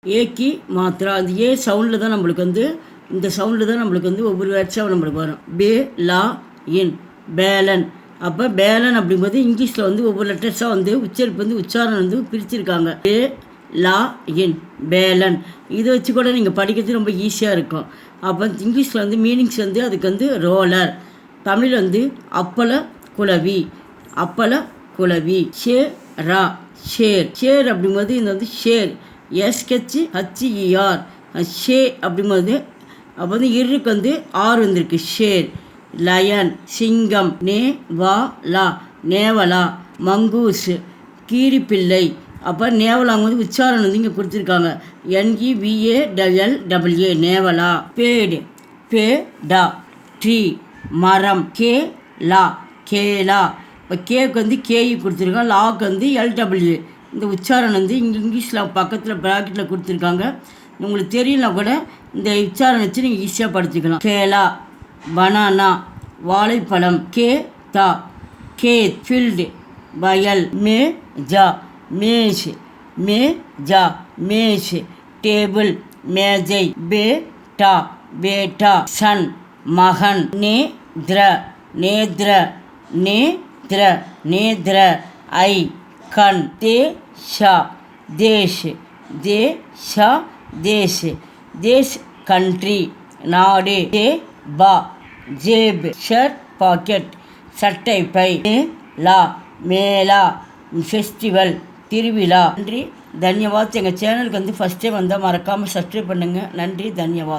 ஏக்கி மாத்திரா அந்த ஏ சவுண்டில் தான் நம்மளுக்கு வந்து இந்த சவுண்டில் தான் நம்மளுக்கு வந்து ஒவ்வொரு வேர்ட்ஸாக நம்மளுக்கு வரும். பே லா இன் பேலன். அப்போ பேலன் அப்படிங்கும்போது இங்கிலீஷில் வந்து ஒவ்வொரு லெட்டர்ஸாக வந்து உச்சரிப்பு வந்து உச்சாரணம் வந்து பிரிச்சிருக்காங்க. பே லா இன் பேலன். இதை வச்சு கூட நீங்கள் படிக்கிறது ரொம்ப ஈஸியாக இருக்கும். அப்போ இங்கிலீஷில் வந்து மீனிங்ஸ் வந்து அதுக்கு வந்து ரோலர். தமிழ் வந்து அப்பள குளவி. அப்பள குளவி. ஷேரா ஷேர். ஷேர் அப்படிங்கும்போது இந்த வந்து ஷேர் SHER. ஷே அப்படிங்கும்போது அப்போ வந்து இருக்கு வந்து ஆறு வந்திருக்கு. ஷேர். லயன் சிங்கம். நேவலா நேவலா. மங்கூஸ் கீரிப்பிள்ளை. அப்போ நேவலாங்க வந்து உச்சாரணம் வந்து இங்கே கொடுத்துருக்காங்க. NEVALLA நேவலா. பேடு பேடா. ட்ரீ மரம். கேலா கேலா. இப்போ கேக்கு வந்து கேஇ கொடுத்துருக்காங்க. லாக்கு வந்து LW. இந்த உச்சாரணம் வந்து இங்கே இங்கிலீஷில் பக்கத்தில் ப்ராக்கெட்டில் கொடுத்துருக்காங்க. உங்களுக்கு தெரியலனா கூட இந்த உச்சாரணம் வச்சு நீங்கள் ஈஸியாக படிச்சுக்கலாம். கேலா பனானா வாழைப்பழம். கேதா கேத் ஃபீல்டு வயல். மேஜா மேஷ். மேஜா மேஷ். டேபிள் மேஜை. பேட்டா பேட்டா. சன் மகன். நேத்ர நேத்ர நேத்ர நேத்ர. ஐ கண். தேஷா தேஷ். தேஷா தேஷ். தேஷ் கண்ட்ரி நாடு. ஜேபா ஜேப் ஷர்ட் பாக்கெட் சட்டை பை. மேலா மேலா ஃபெஸ்டிவல் திருவிழா. நன்றி தன்யவாத். எங்கள் சேனலுக்கு வந்து ஃபஸ்ட் டைம் வந்தால் மறக்காமல் சப்ஸ்கிரைப் பண்ணுங்கள். நன்றி தன்யவாத்.